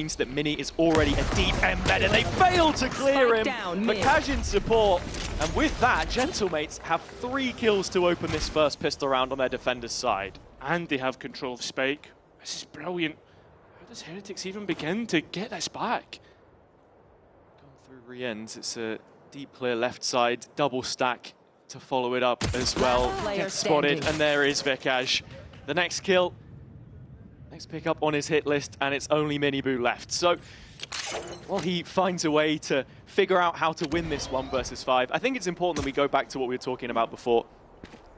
Means that Mini is already a deep embed and they fail to clear him. But Cash in support, and with that, Gentlemates have 3 kills to open this first pistol round on their defender's side. And they have control of Spike. This is brilliant. How does Heretics even begin to get this back? Going through re-ends, it's a deep clear left side, double stack to follow it up as well. Gets spotted, and there is Vikash. The next kill. Next pick up on his hit list, and it's only Miniboo left. So, well, he finds a way to figure out how to win this 1 versus 5. I think it's important that we go back to what we were talking about before.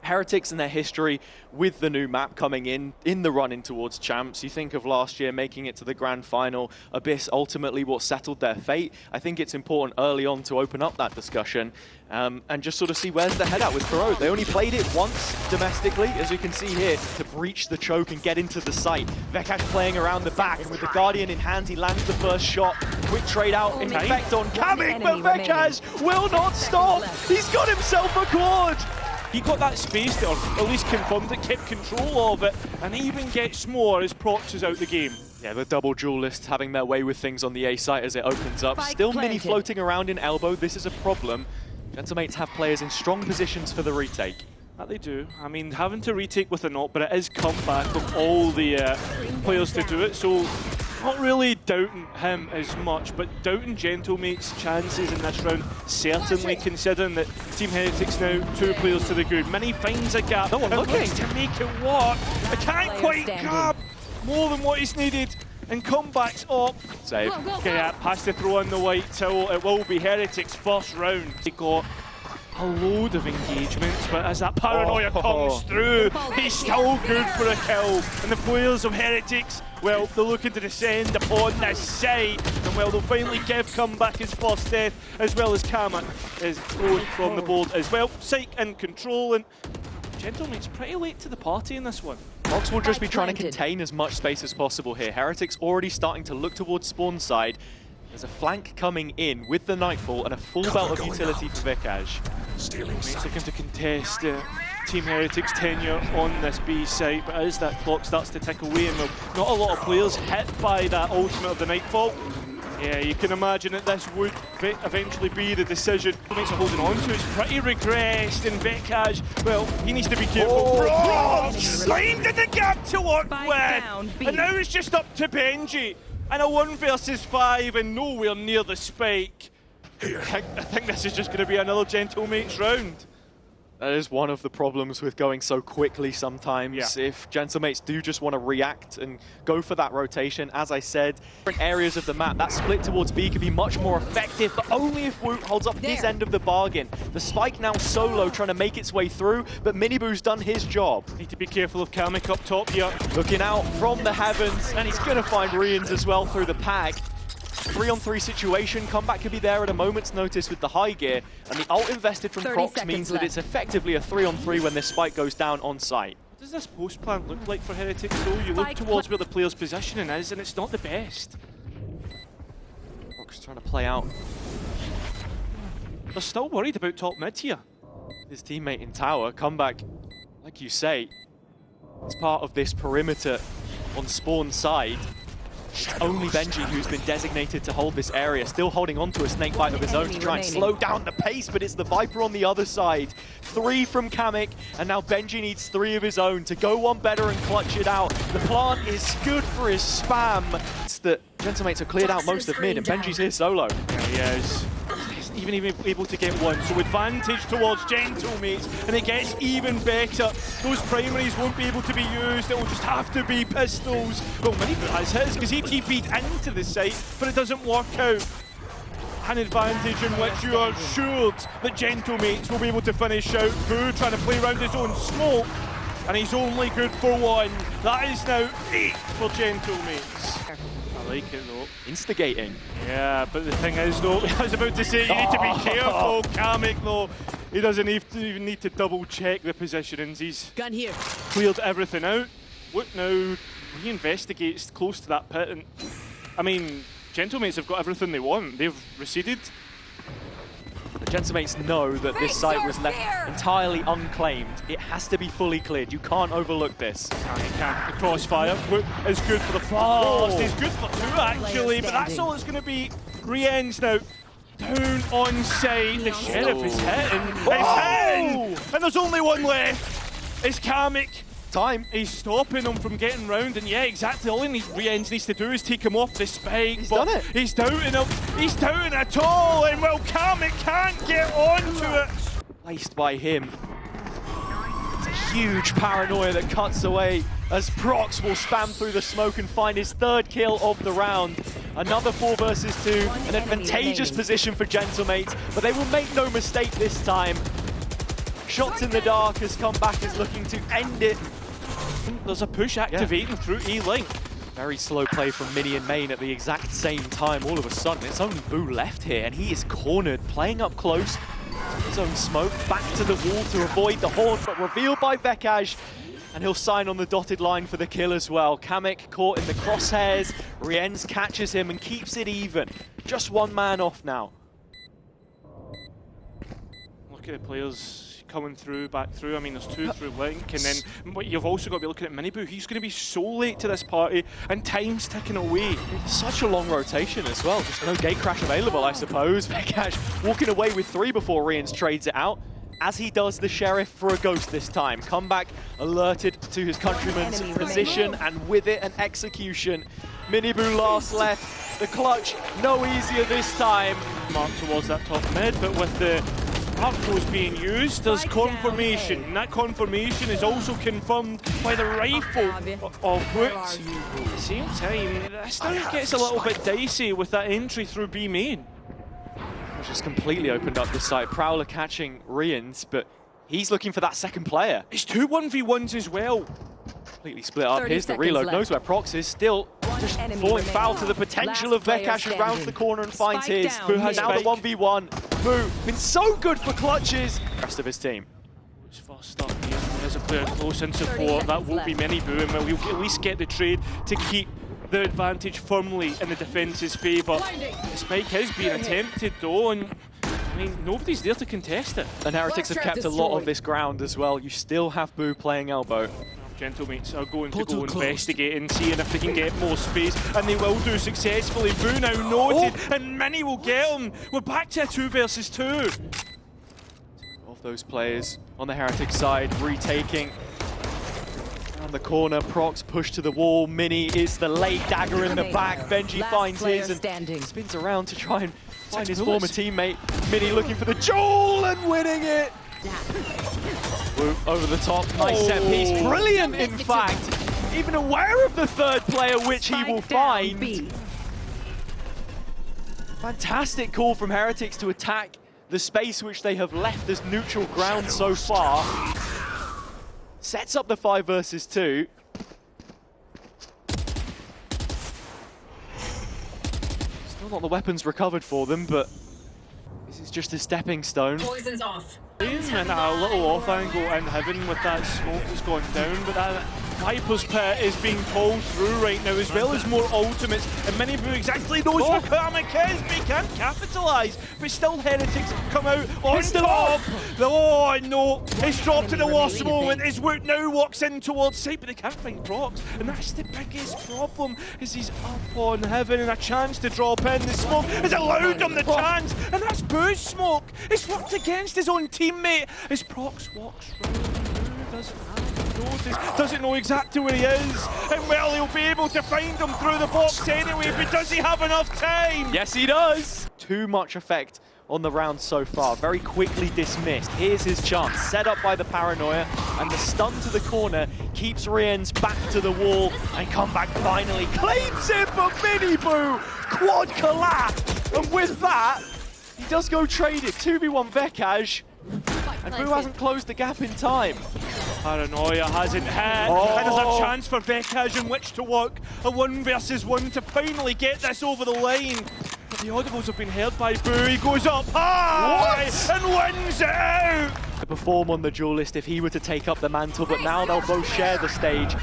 Heretics and their history with the new map coming in the run-in towards champs. You think of last year making it to the grand final, Abyss ultimately what settled their fate. I think it's important early on to open up that discussion and just sort of see where's the head at with Corrode. They only played it once domestically, as you can see here, to breach the choke and get into the site. Vekash playing around the back, and with the Guardian in hand, he lands the first shot. Quick trade out, in effect on Kamik, but Vekash will not stop. He's got himself a quad. He got that space there, or at least confirmed it, kept control of it, and even gets more as Prox is out the game. Yeah, the double duelists having their way with things on the A site as it opens up. Still Mini floating around in elbow. This is a problem. Gentlemates have players in strong positions for the retake. That they do. I mean, having to retake with a knock, but it is comeback of all the players to do it, so not really doubting him as much, but doubting Gentlemates' chances in this round, certainly considering that Team Heretics now 2 players to the good. Mini finds a gap, no one looking to make it work. I can't quite grab more than what he's needed, and comebacks up. Save. Okay, has to throw in the white towel. It will be Heretics' first round. They got a load of engagements, but as that paranoia comes through, he's still good for a kill. And the players of Heretics, well, they're looking to descend upon this site, and well, they'll finally give Comeback his first death, as well as Kamik is going from the board as well. Psych in control, and Gentlemates pretty late to the party in this one. Prox will just be trying to contain as much space as possible here. Heretics already starting to look towards spawn side. There's a flank coming in with the Nightfall and a full belt of utility for Vikash. Mates looking to contest Team Heretics' tenure on this B site, but as that clock starts to tick away, and not a lot of players hit by that ultimate of the Nightfall, yeah, you can imagine that this would eventually be the decision. Mates are holding on to it's pretty regressed, and Vikash, well, he needs to be careful. Blinded the gap to work with, and now it's just up to Benji. And a 1 versus 5 and nowhere near the spike. I think this is just going to be another Gentlemates round. That is one of the problems with going so quickly sometimes. Yeah. If Gentlemates do just want to react and go for that rotation, as I said, different areas of the map, that split towards B could be much more effective, but only if Woot holds up his end of the bargain. The spike now solo trying to make its way through, but Miniboo's done his job. Need to be careful of Kamik up top here. Looking out from the heavens, and he's going to find Rians as well through the pack. 3-on-3 situation, Comeback could be there at a moment's notice with the high gear, and the ult invested from Prox means that it's effectively a 3-on-3 when this spike goes down on site. What does this post plan look like for Heretics though? You look towards where the player's positioning is, and it's not the best. Prox trying to play out. They're still worried about top mid here. His teammate in tower, Comeback, like you say, it's part of this perimeter on spawn side. It's only Benji who's been designated to hold this area, still holding on to a snakebite of his own to try and slow down the pace, but it's the Viper on the other side. 3 from Kamik, and now Benji needs 3 of his own to go one better and clutch it out. The plant is good for his spam. It's that Gentlemates have cleared out most of mid, and Benji's here solo. Yeah, he is. Even able to get one, so advantage towards Gentlemates, and it gets even better. Those primaries won't be able to be used, it will just have to be pistols. Well, Miniboo has his, because he TP'd into the site, but it doesn't work out. An advantage in which you are assured that Gentlemates will be able to finish out. Boo trying to play around his own smoke, and he's only good for 1. That is now 8 for Gentlemates. I like it though. Instigating. Yeah, but the thing is though, I was about to say you need to be careful, Kamik though. He doesn't even need to double check the positionings. He's cleared everything out. Woot now reinvestigates close to that pit, and I mean, Gentlemates have got everything they want. They've receded. The Gentlemates know that this site was left entirely unclaimed. It has to be fully cleared. You can't overlook this. The crossfire is good for the fast. It's good for two, actually, but that's all it's going to be. Rien's now down on site. The Sheriff is hitting. It's hitting! And there's only one left. It's Kamek. Time. He's stopping him from getting round, and yeah, exactly. All Rien's needs to do is take him off the spike. He's done it. He's doubting him. He's doubting it all, and well, Kamek can't get onto it. Placed by him. It's a huge paranoia that cuts away as Prox will spam through the smoke and find his third kill of the round. Another 4 versus 2, an advantageous position for Gentlemates, but they will make no mistake this time. Shots in the dark as Comeback is looking to end it. There's a push activating through E-Link. Very slow play from Mini and Main at the exact same time. All of a sudden, it's only Boo left here, and he is cornered, playing up close. His own smoke, back to the wall to avoid the horn, but revealed by Vekaj. And he'll sign on the dotted line for the kill as well. Kamek caught in the crosshairs. Rienz catches him and keeps it even. Just one man off now. Look at the players coming through, back through. I mean, there's 2 through Link, and then what you've also got to be looking at Miniboo. He's going to be so late to this party, and time's ticking away. Such a long rotation as well. Just no gate crash available, I suppose. Vekaj walking away with 3 before Rienz trades it out, as he does the Sheriff for a ghost this time. Comeback alerted to his countryman's position, and with it, an execution. Miniboo last left. The clutch, no easier this time. Mark towards that top mid, but with the Arcos being used, there's confirmation. And that confirmation is also confirmed by the rifle of Woot. At the same time, this now gets a little bit dicey with that entry through B main. Just completely opened up the site. Prowler catching Rienz, but he's looking for that second player. It's 2 1v1s as well. Completely split up. Here's the reload. Knows where Prox is. Still just falling foul to the potential of Vekaj, who rounds the corner and finds his. Who has now the 1v1. Boo, been so good for clutches. Rest of his team. It's fast up here. There's a player close in support. That won't be Miniboo, and we'll at least get the trade to keep the advantage firmly in the defence's favour. The spike is being attempted though, and I mean, nobody's there to contest it. And Heretics have kept a lot of this ground as well. You still have Boo playing elbow. Gentlemates are going to go investigate and seeing if they can get more space, and they will do successfully. Boo now noted, and Mini will get him. We're back to a 2 versus 2. Of those players on the Heretics side, retaking around the corner. Prox pushed to the wall. Mini is the late dagger in the back. Benji finds his and spins around to try and find his former teammate. Mini looking for the jewel and winning it. Woo, over the top, nice set piece, brilliant in fact. Even aware of the third player, which he will find. Fantastic call from Heretics to attack the space which they have left as neutral ground so far. Sets up the 5 versus 2. Still not the weapons recovered for them, but this is just a stepping stone. Poison's off. And a little off angle in Heaven with that smoke that's gone down, but that Viper's Pit is being pulled through right now, as well as more ultimates, and Miniboo exactly knows who Kamek is, but he can't capitalise, but still Heretics come out on top. Oh no, it's dropped in the worst moment as Woot now walks in towards site, but they can't find Prox, and that's the biggest problem, is he's up on Heaven, and a chance to drop in. The smoke has allowed him the chance, and that's Boo's smoke. It's worked against his own teammate as Prox walks round. Boo doesn't have notice, doesn't know exactly where he is, and well, he'll be able to find him through the box anyway, but does he have enough time? Yes, he does! Too much effect on the round so far, very quickly dismissed. Here's his chance, set up by the paranoia, and the stun to the corner keeps Rienz back to the wall, and Comeback finally claims it for Miniboo! Quad collapse! And with that, he does go trade it, 2v1 Vekaj, and Boo hasn't closed the gap in time. Paranoia hasn't hit, and there's a chance for Vekaj in which to work a 1 versus 1 to finally get this over the line. But the audibles have been heard by Boo. He goes up high and wins it out. To perform on the duelist if he were to take up the mantle, but now they'll both share the stage.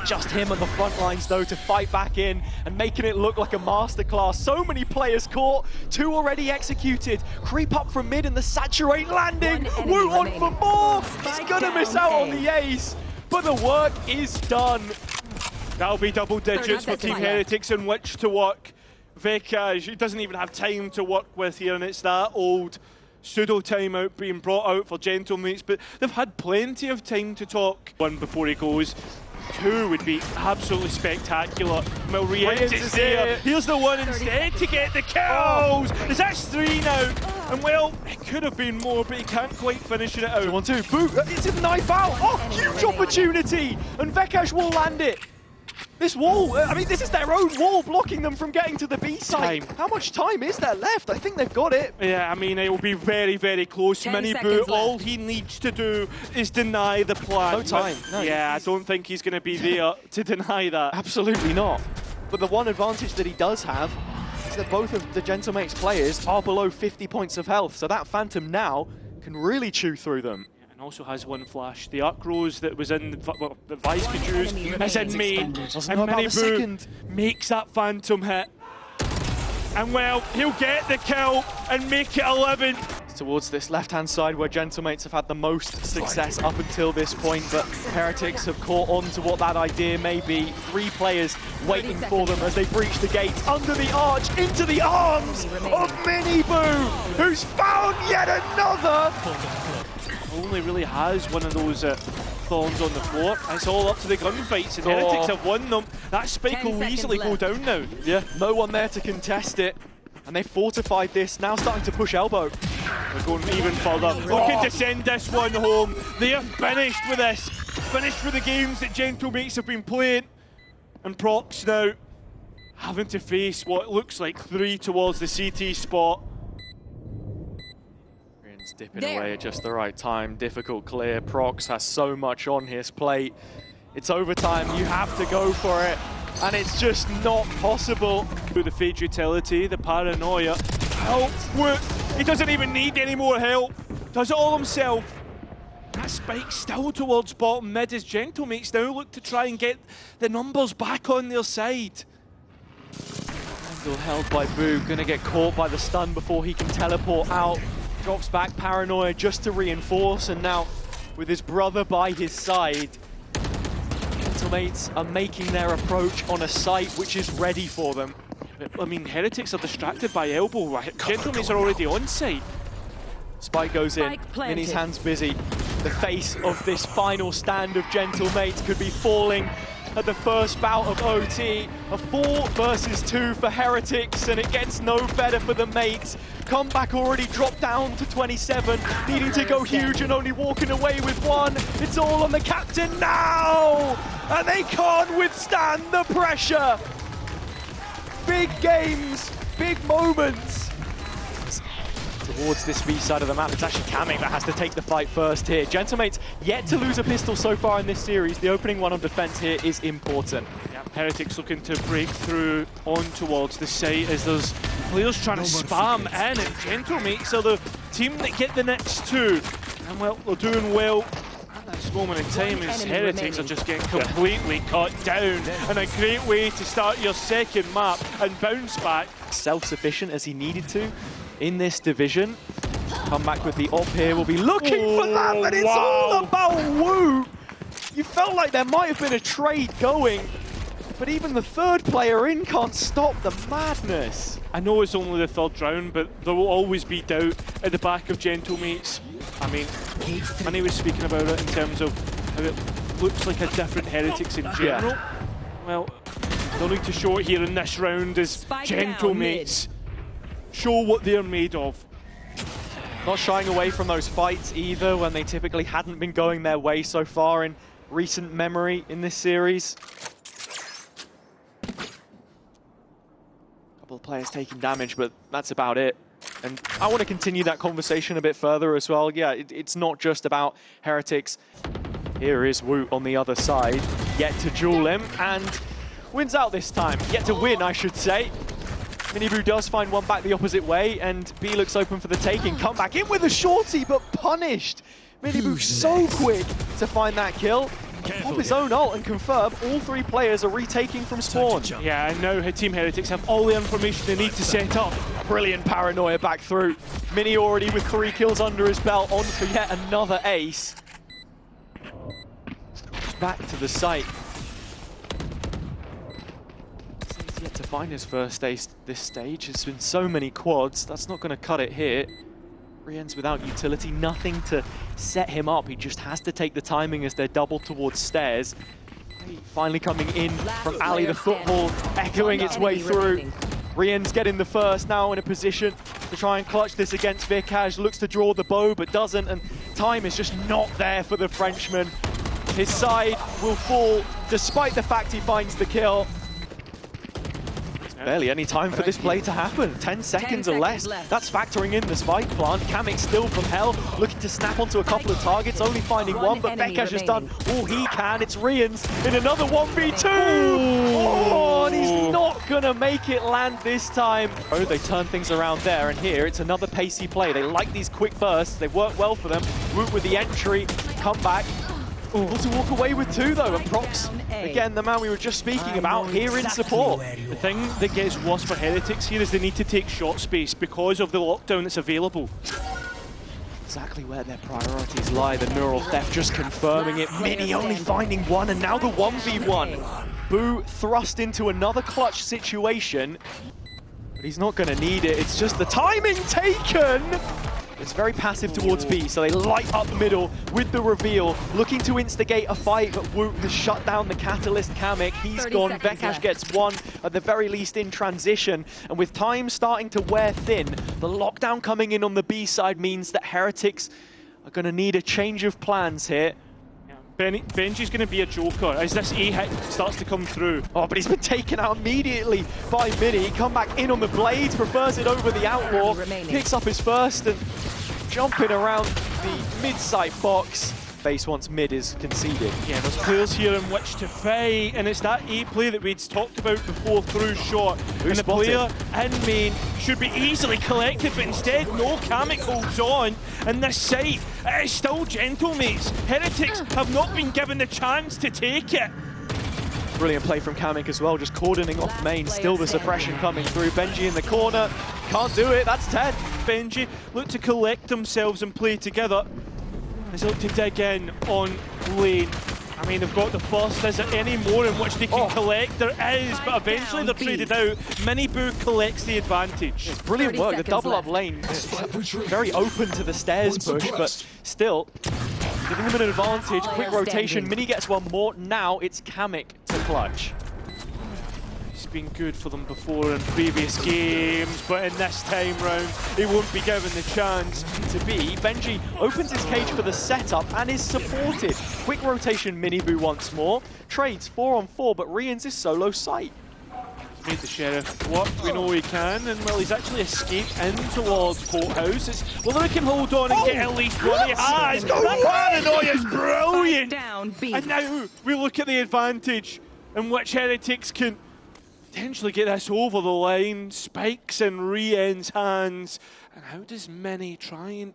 just him on the front lines though to fight back in and making it look like a masterclass. So many players caught, 2 already executed. Creep up from mid and the saturate landing. Wu on for more. He's gonna miss out on the ace, but the work is done. That'll be double digits for Team Heretics in which to work. VCT, he doesn't even have time to work with here, and it's that old pseudo timeout being brought out for Gentlemates, but they've had plenty of time to talk. 1 before he goes. 2 would be absolutely spectacular. Well, resurgence is there. Here's the 1 instead to get the kills. That's 3 now. And well, it could have been more, but he can't quite finish it out. 1-2, boot, it's a knife out. Oh, huge opportunity. And VCT will land it. This wall, I mean, this is their own wall blocking them from getting to the B side. How much time is there left? I think they've got it. Yeah, I mean, it will be very, very close. Miniboo, all he needs to do is deny the plan. No time. No, yeah, I don't think he's going to be there to deny that. Absolutely not. But the one advantage that he does have is that both of the Gentlemates players are below 50 points of health, so that Phantom now can really chew through them. Also has 1 flash. The Arc Rose that was in the Vice could use is in main, and Miniboo makes that Phantom hit. And well, he'll get the kill and make it 11. Towards this left-hand side where Gentlemates have had the most success up until this point, but Heretics have caught on to what that idea may be. 3 players waiting for them as they breach the gate under the arch into the arms of Miniboo, who's found yet another. Only really has one of those thorns on the floor. It's all up to the gunfights, and Heretics have won them. That spike will easily go down now. Yeah, no one there to contest it. And they fortified this, now starting to push elbow. They're going even further. Looking to send this one home. They are finished with this. Finished with the games that Gentlemates have been playing. And Prox now having to face what looks like 3 towards the CT spot. Dipping away at just the right time. Difficult clear. Prox has so much on his plate. It's overtime. You have to go for it. And it's just not possible. The Fade utility, the paranoia. Help! He doesn't even need any more help. Does it all himself. That spike still towards bottom mid as Gentlemates now look to try and get the numbers back on their side. Angle held by Boo. Gonna get caught by the stun before he can teleport out. Drops back paranoia just to reinforce, and now with his brother by his side, Gentlemates are making their approach on a site which is ready for them. But, I mean, Heretics are distracted by elbow. Gentlemates are already on site. Spike goes in, Minnie's hands busy. The face of this final stand of Gentlemates could be falling at the first bout of OT. A 4 versus 2 for Heretics, and it gets no better for the mates. Comeback already dropped down to 27, needing to go huge and only walking away with 1. It's all on the captain now, and they can't withstand the pressure. Big games, big moments. Towards this B side of the map, it's actually Kamik that has to take the fight first here. Gentlemates yet to lose a pistol so far in this series. The opening 1 on defense here is important. Yeah, Heretics looking to break through on towards the site as there's players trying to spam in, and Gentlemates are the team that get the next 2. And well, they're doing well at this moment in time as Heretics are just getting completely cut down. And a great way to start your second map and bounce back. Self-sufficient as he needed to in this division. Come back with the op here. We'll be looking for that, but it's all about Wu. You felt like there might have been a trade going, but even the 3rd player in can't stop the madness. I know it's only the 3rd round, but there will always be doubt at the back of Gentlemates. I mean, Manny was speaking about it in terms of how it looks like a different Heretics in general. Yeah. Well, they'll need to show it here in this round as Gentlemates show what they're made of. Not shying away from those fights either when they typically hadn't been going their way so far in recent memory in this series. Couple of players taking damage, but that's about it. And I want to continue that conversation a bit further as well. Yeah, it's not just about Heretics. Here is Woot on the other side, yet to duel him, and wins out this time. Yet to win, I should say. Miniboo does find one back the opposite way, and B looks open for the taking. Come back in with a shorty, but punished. Miniboo so quick to find that kill. pop his own ult and confirm all 3 players are retaking from spawn. Yeah, and now Team Heretics have all the information they need to set up. Brilliant paranoia back through. Mini already with 3 kills under his belt, on for yet another ace. Back to the site. He's yet to find his first ace this stage. There's been so many quads, that's not going to cut it here. Rien's without utility, nothing to set him up. He just has to take the timing as they're double towards stairs. Finally coming in from Ali, the football echoing its way through. Rien's getting the first, now in a position to try and clutch this against vCash. Looks to draw the bow, but doesn't, and time is just not there for the Frenchman. His side will fall, despite the fact he finds the kill. Barely any time for this play to happen. 10 seconds or less. That's factoring in the spike plant. Kamik still from hell, looking to snap onto a couple of targets, only finding one, but vCash has done all he can. It's Rien's in another 1v2! Oh, and he's not gonna make it land this time. Oh, they turn things around there, and here it's another pacey play. They like these quick bursts, they work well for them. Root with the entry, come back. Able to walk away with 2 though, and Prox, again, the man we were just speaking about, here in support. The thing that gets worse for Heretics here is they need to take shot space because of the lockdown that's available. Exactly where their priorities lie, the neural theft just confirming it. Mini only finding 1, and now the 1v1. Boo thrust into another clutch situation, but he's not gonna need it, it's just the timing taken! It's very passive towards B, so they light up middle with the reveal, looking to instigate a fight, but Woot has shut down the catalyst Kamik. He's gone, vCash gets 1, at the very least in transition, and with time starting to wear thin, the lockdown coming in on the B side means that Heretics are going to need a change of plans here. Benji's going to be a joker as this A hit starts to come through. Oh, but he's been taken out immediately by Mini. Come back in on the blades, prefers it over the Outlaw, picks up his first and jumping around the mid-site box. Base once mid is conceded. Yeah, there's players here in which to fight, and it's that A play that we'd talked about before through shot. And the player in main should be easily collected, but instead, no, Kamik holds on. And this site, it is still Gentlemates. Heretics have not been given the chance to take it. Brilliant play from Kamik as well, just cordoning off main, still the suppression coming through. Benji in the corner, can't do it, that's 10. Benji look to collect themselves and play together. They look to dig in on lane. I mean, they've got the first. Is there any more in which they can collect? There is, but eventually they're traded out. Mini Boo collects the advantage. It's brilliant work. The double up lane is very open to the stairs push, but still giving them an advantage. Quick rotation. Mini gets 1 more. Now it's Kamik to clutch. It's been good for them before in previous games, but in this time round, he won't be given the chance to be. Benji opens his cage for the setup and is supported. Quick rotation Mini Boo once more. Trades 4 on 4, but Rien's is solo sight. He's made the Sheriff work, we know he can, and well, he's actually escaped in towards Courthouse. It's whether he can hold on and get at least one. He has! That paranoia is brilliant! And now we look at the advantage in which Heretics can potentially get this over the line. Spikes in Rien's hands. And how does Mini try and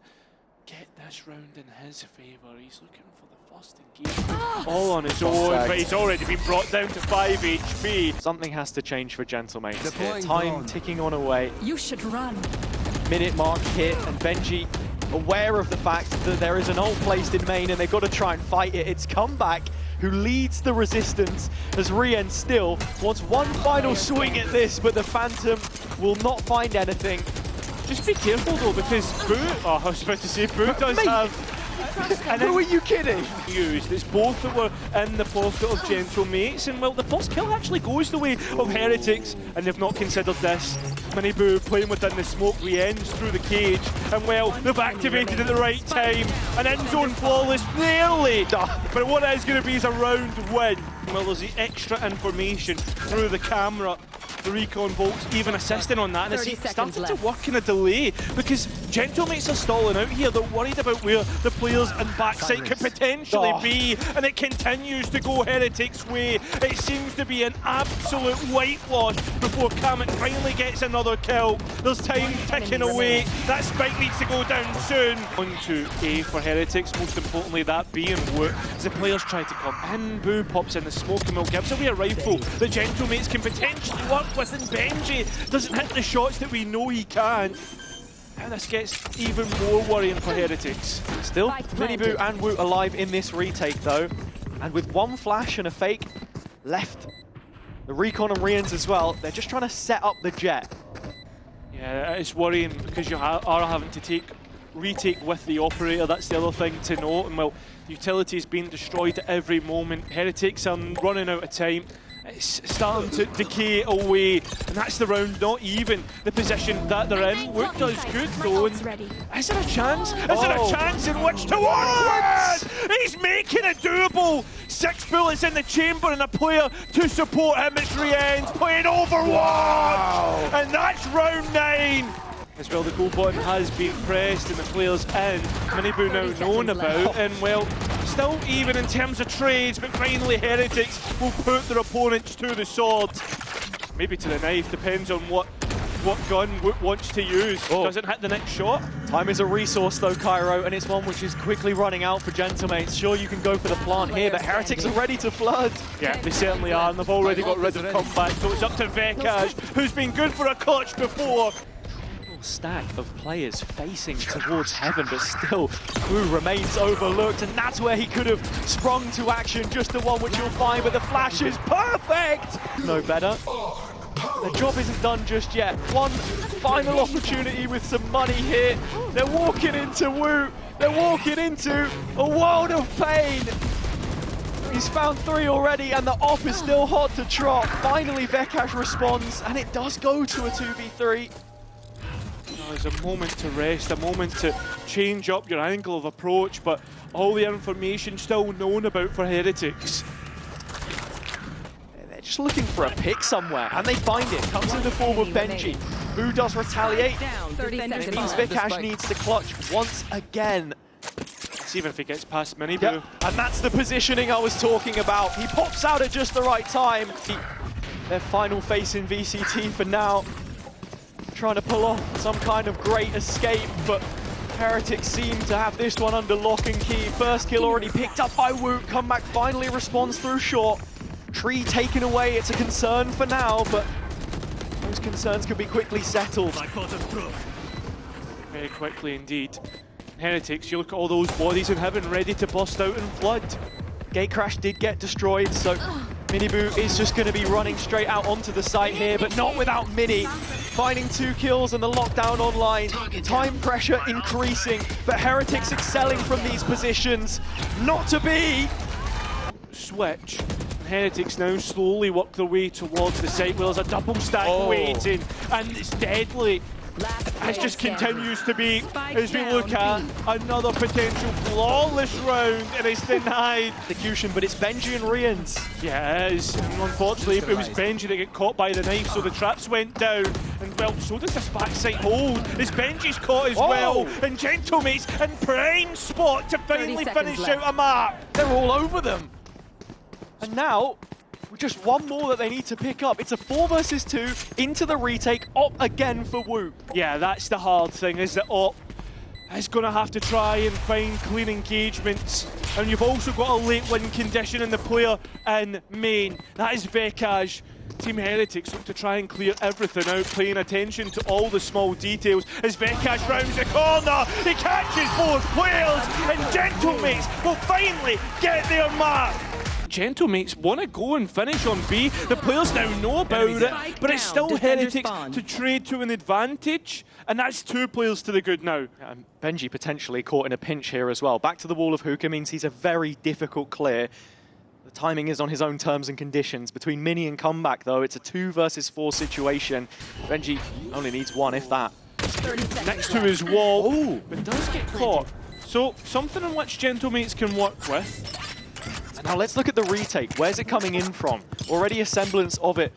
get this round in his favour? He's looking for the first engagement all on his own, but he's already been brought down to 5 HP. Something has to change for Gentlemates here. Time ticking on away. You should run. Minute mark hit, and Benji aware of the fact that there is an ult placed in main and they've got to try and fight it. It's Comeback who leads the resistance as Rien still wants one final swing at this, but the Phantom will not find anything. Just be careful though, because Boo, I was about to say Boo does have... And who are you kidding? Used. It's both that were in the pocket of Gentlemates, and well, the first kill actually goes the way of Heretics, and they've not considered this. Mini Boo playing within the smoke, re-ends through the cage, and well, they've activated at the right time. An in-zone flawless, nearly! But what it is going to be is a round win. Well, there's the extra information through the camera. The Recon Bolts even assisting on that, and it's starting to work in a delay, because Gentlemates are stalling out here. They're worried about where the players in backside could potentially be, and it continues to go Heretics' way. It seems to be an absolute whitewash before Kamek finally gets another kill. There's time ticking away. That spike needs to go down soon. On to A for Heretics, most importantly that B and Woot. As the players try to come in, Boo pops in the smoke and Mill gives away a rifle that Gentlemates can potentially work with, and Benji doesn't hit the shots that we know he can. And this gets even more worrying for Heretics. Still, Miniboo and Woot alive in this retake though. And with one flash and a fake left, the Recon and Rians as well, they're just trying to set up the jet. Yeah, it's worrying because you are having to retake with the operator. That's the other thing to note. And well, utility is being destroyed at every moment. Heretics are running out of time. It's starting to decay away, and that's the round, not even the position that they're in. Woot does good though, and is there a chance? Is there a chance in which to win? He's making it doable! 6 bullets in the chamber and a player to support him as Rien's playing Overwatch! And that's round 9! As well, the goal button has been pressed and the players in. Miniboo now known about, and well, still even in terms of trades, but finally Heretics will put their opponents to the sword. Maybe to the knife, depends on what gun Woot wants to use. Doesn't hit the next shot. Time is a resource though, Cairo, and it's one which is quickly running out for Gentlemates. Sure, you can go for the plant here, but Heretics are ready to flood. Yeah, they certainly are, and they've already got rid of comeback, so it's up to Vekaj, who's been good for a clutch before. Stack of players facing towards heaven, but still Boo remains overlooked, and that's where he could have sprung to action, just the one which you'll find, but the flash is perfect! No better. The job isn't done just yet. One final opportunity with some money here. They're walking into Woot. They're walking into a world of pain. He's found 3 already, and the off is still hot to trot. Finally, Vekaj responds, and it does go to a 2v3. There's a moment to rest, a moment to change up your angle of approach, but all the information still known about for Heretics. They're just looking for a pick somewhere, and they find it. Comes in the form of Benji. Boo does retaliate, and it means Vekaj needs to clutch once again. See even if he gets past Miniboo. Yep. And that's the positioning I was talking about. He pops out at just the right time. Their final face in VCT for now. Trying to pull off some kind of great escape, but Heretics seem to have this one under lock and key. First kill already picked up by Woot. Comeback finally responds through short. Tree taken away. It's a concern for now, but those concerns could be quickly settled. Very quickly indeed. Heretics, you look at all those bodies in heaven ready to bust out and flood. Gatecrash did get destroyed, so Miniboo is just going to be running straight out onto the site here, but not without Mini. Finding 2 kills and the lockdown online. Time pressure increasing, but Heretics excelling from these positions. Not to be! Switch. Heretics now slowly work their way towards the site where there's a double stack waiting, and it's deadly. It just continues to be, as we look at another potential flawless round, and it's denied. Execution, but it's Benji and Rians. Yeah, it is. And unfortunately, it was Benji that got caught by the knife, so the traps went down. And well, so does this backside hold. As Benji's caught as well, and Gentlemates in prime spot to finally finish out a map. They're all over them. And now, with just one more that they need to pick up, it's a 4 versus 2 into the retake, Op again for Woot. Yeah, that's the hard thing, is that Op is going to have to try and find clean engagements. And you've also got a late win condition in the player in main. That is Vekaj. Team Heretics look to try and clear everything out, paying attention to all the small details. As Vekaj rounds the corner, he catches both players, and Gentlemates will finally get their mark. Gentlemates want to go and finish on B. The players now know about it, but it's still Heretics to trade to an advantage, and that's 2 players to the good now. Benji potentially caught in a pinch here as well. Back to the wall of hookah means he's a very difficult clear. The timing is on his own terms and conditions. Between Mini and Comeback, though, it's a 2 versus 4 situation. Benji only needs 1, if that. Next to his wall, but does get caught. So, something in which Gentlemates can work with. Now let's look at the retake. Where's it coming in from? Already a semblance of it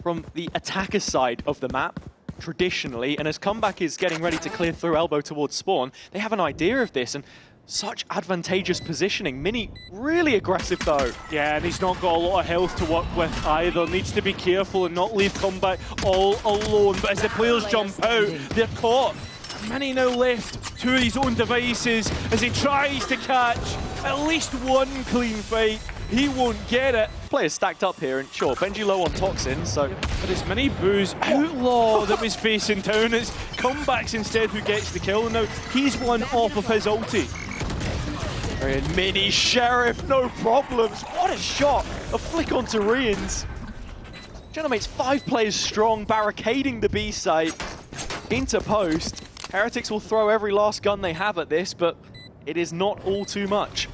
from the attacker side of the map. traditionally, and as Comeback is getting ready to clear through elbow towards spawn, they have an idea of this, and such advantageous positioning. Mini really aggressive though. Yeah, and he's not got a lot of health to work with either. Needs to be careful and not leave Comeback all alone. But as the players jump out, they're caught. Mini now left to his own devices as he tries to catch at least one clean fight. He won't get it. Players stacked up here, and sure, Benji low on Toxin, so... But it's Mini Boo's Outlaw that was facing down. It's Comebacks instead who gets the kill, and now he's one off of his ulti. And Mini Sheriff, no problems. What a shot! A flick onto Rians. Gentlemate's 5 players strong, barricading the B site. Into post. Heretics will throw every last gun they have at this, but it is not all too much.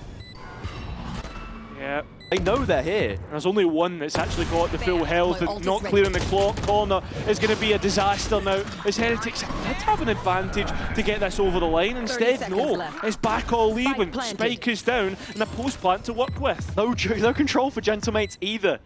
Yeah. They know they're here. There's only one that's actually got the full health, and not clearing the clock corner is going to be a disaster now. As Heretics did have an advantage to get this over the line, instead no, it's back all even. Spike is down and a post plant to work with. No control for Gentlemates either.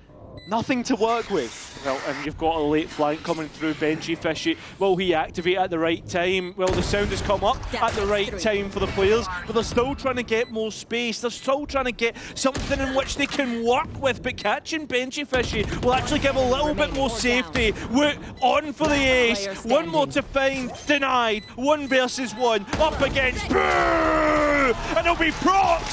Nothing to work with. Well, and you've got a late flank coming through. Benji Fishy, will he activate at the right time? Well, the sound has come up at the right time for the players, but they're still trying to get more space. They're still trying to get something in which they can work with, but catching Benji Fishy will actually give a little bit more safety. We're on for the ace. One more to find. Denied. 1 versus 1. Up against Boo! And it'll be Prox!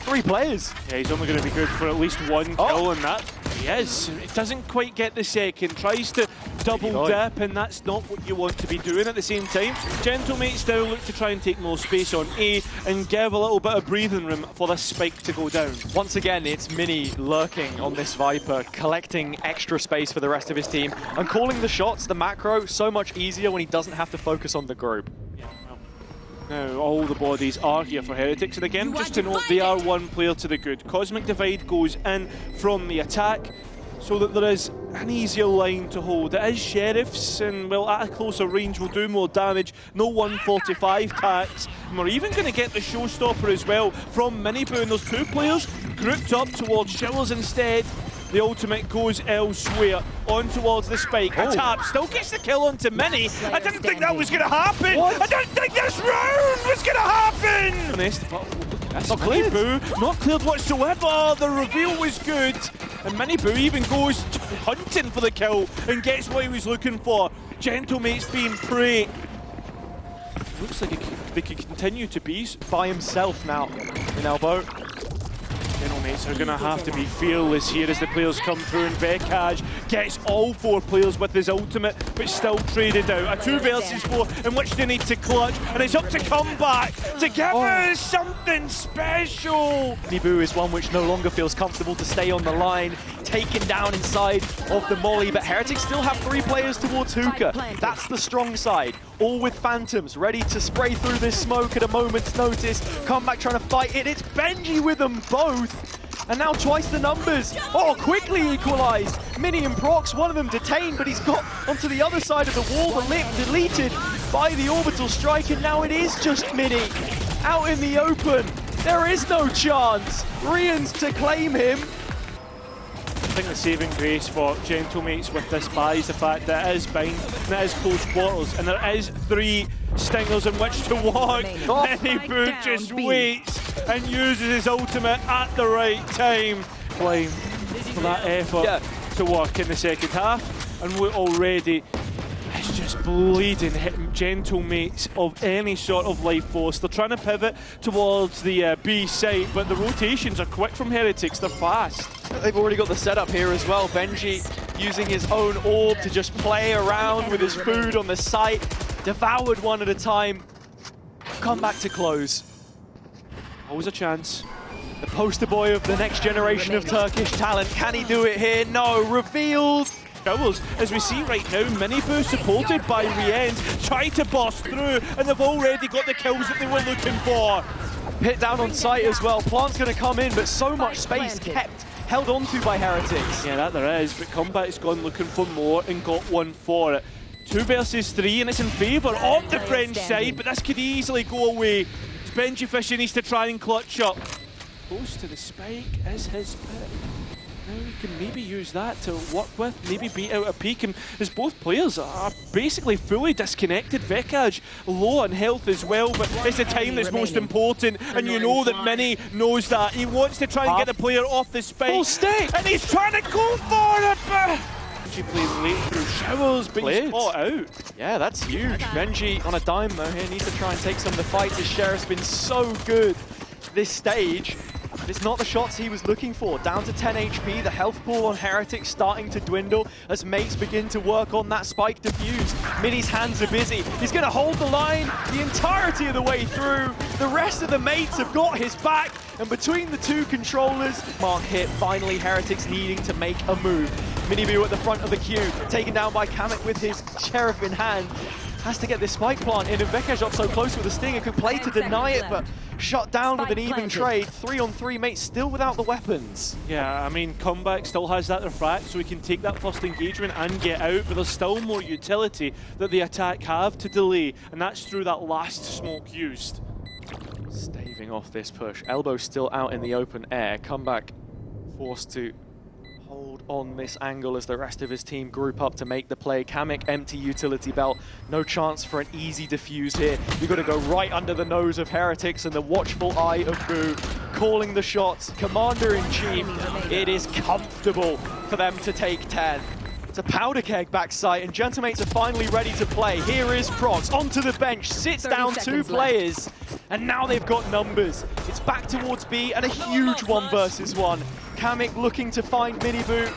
3 players. Yeah, he's only going to be good for at least 1 kill in that. He is. It doesn't quite get the second. Tries to double dip, and that's not what you want to be doing at the same time. Gentlemates now look to try and take more space on A and give a little bit of breathing room for this spike to go down. Once again, it's Mini lurking on this Viper, collecting extra space for the rest of his team, and calling the shots, the macro, so much easier when he doesn't have to focus on the group. Now, all the bodies are here for Heretics, and again, just to note, they are 1 player to the good. Cosmic Divide goes in from the attack, so that there is an easier line to hold. It is Sheriffs, and well, at a closer range will do more damage. No 145 tax, and we're even going to get the showstopper as well from Miniboo, and those 2 players grouped up towards Showers instead. The ultimate goes elsewhere, on towards the spike. A tap, still gets the kill onto Mini. I didn't think that was going to happen. What? I don't think this round was going to happen. That's not cleared. Not cleared whatsoever. The reveal was good. And Miniboo even goes hunting for the kill and gets what he was looking for. Gentlemate's being prey. Looks like they could continue to be by himself now in elbow. Gentlemates are going to have to be fearless here as the players come through, and Vekaj gets all 4 players with his ultimate, but still traded out. A 2 versus 4 in which they need to clutch, and it's up to Comeback to give us something special. Miniboo is one which no longer feels comfortable to stay on the line, taken down inside of the molly, but Heretics still have 3 players towards Hookah. That's the strong side, all with Phantoms, ready to spray through this smoke at a moment's notice. Comeback trying to fight it, it's Benji with them both. And now twice the numbers. Oh, quickly equalized. Mini and Prox, one of them detained, but he's got onto the other side of the wall. The lip deleted by the orbital strike, and now it is just Mini out in the open. There is no chance. Rians to claim him. I think the saving grace for Gentlemates with this buy is the fact that it is bind, and it is close quarters, and there is 3 stingers in which to walk. Miniboo just waits and uses his ultimate at the right time. Blame for that effort to work in the second half, and we're already, it's just bleeding, hitting Gentlemates of any sort of life force. They're trying to pivot towards the B site, but the rotations are quick from Heretics, they're fast. They've already got the setup here as well. Benji using his own orb to just play around with his food on the site. Devoured one at a time. Come back to close. Always a chance. The poster boy of the next generation of Turkish talent. Can he do it here? No. Revealed. As we see right now, Miniboo supported by Riens try to burst through, and they've already got the kills that they were looking for. Pit down on site as well. Plant's going to come in, but so much space kept held onto by Heretics. Yeah, that there is, but Comeback's gone looking for more and got one for it. 2 versus 3, and it's in favour of the French side, but this could easily go away. Benji Fishy needs to try and clutch up. Close to the spike is his pit. You can maybe use that to work with, maybe beat out a peak, and as both players are basically fully disconnected. Vekaj low on health as well, but it's the time that's most important, and you know that Mini knows that. He wants to try and get the player off the spike, Full stick, and he's trying to go for it, but Benji plays late through showers, but he's caught out. Yeah, that's huge. Benji on a dime though here, needs to try and take some of the fights. His Sheriff's been so good this stage. But it's not the shots he was looking for. Down to 10 HP, the health pool on Heretics starting to dwindle as mates begin to work on that spike defuse. Mini's hands are busy. He's going to hold the line the entirety of the way through. The rest of the mates have got his back, and between the two controllers, mark hit, finally Heretics needing to make a move. Miniboo at the front of the queue, taken down by Kamek with his Sheriff in hand. Has to get this spike plant in, and Vekaj up so close with the Stinger, could play to deny it, but shut down with an even trade. 3-on-3 mates still without the weapons. Yeah, I mean, Comeback still has that refract, so he can take that first engagement and get out, but there's still more utility that the attack have to delay, and that's through that last smoke used. Staving off this push. Elbow still out in the open air. Comeback forced to hold on this angle as the rest of his team group up to make the play. Kamek, empty utility belt. No chance for an easy defuse here. You've got to go right under the nose of Heretics, and the watchful eye of Boo calling the shots. Commander-in-Chief, it is comfortable for them to take 10. It's a powder keg backside, and Gentlemates are finally ready to play. Here is Prox onto the bench, sits down 2 players, and now they've got numbers. It's back towards B, and a huge 1 versus 1. Kamek looking to find Miniboo.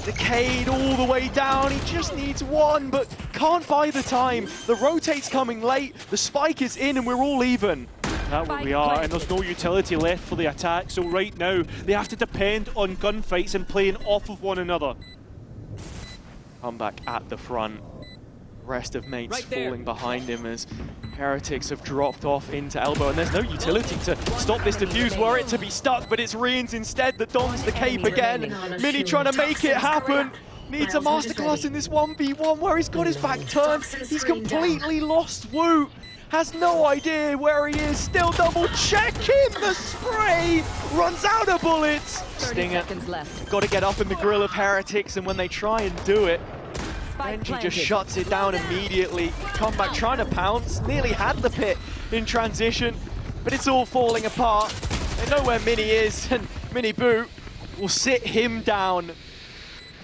Decayed all the way down. He just needs 1, but can't buy the time. The rotate's coming late. The spike is in, and we're all even. That's where we are, and there's no utility left for the attack. So right now, they have to depend on gunfights and playing off of one another. Comeback at the front. Rest of mates falling behind him as Heretics have dropped off into Elbow, and there's no utility to stop this defuse. Were it to be stuck, but it's Rians instead that dons the cape again. Mini trying to make it happen. Needs a masterclass in this 1v1 where he's got his back turned. He's completely lost Wu. Has no idea where he is. Still double checking the spray. Runs out of bullets. Stinger got to get up in the grill of Heretics, and when they try and do it, Benji just shuts it down immediately. Comeback trying to pounce, nearly had the pit in transition, but it's all falling apart. They know where Mini is, and Miniboo will sit him down.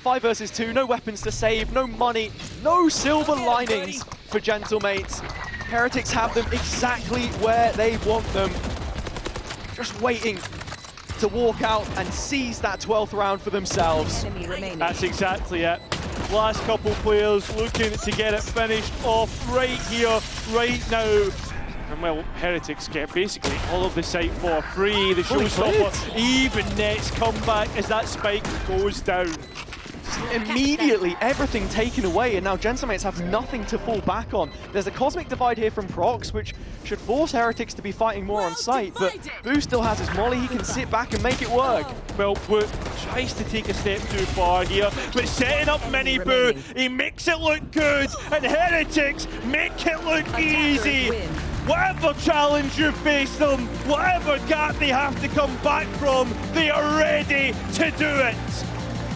5 versus 2, no weapons to save, no money, no silver linings for Gentlemates. Heretics have them exactly where they want them. Just waiting to walk out and seize that 12th round for themselves. That's exactly it. Last couple players looking to get it finished off right here, right now. And well, Heretics get basically all of the site for free. The showstopper even nets Comeback as that spike goes down. Immediately, everything taken away, and now Gentlemates have nothing to fall back on. There's a Cosmic Divide here from Prox, which should force Heretics to be fighting more on site, but Boo still has his molly. He can sit back and make it work. Well, Boo tries to take a step too far here, but setting up Miniboo, he makes it look good, and Heretics make it look easy. Whatever challenge you face them, whatever gap they have to come back from, they are ready to do it.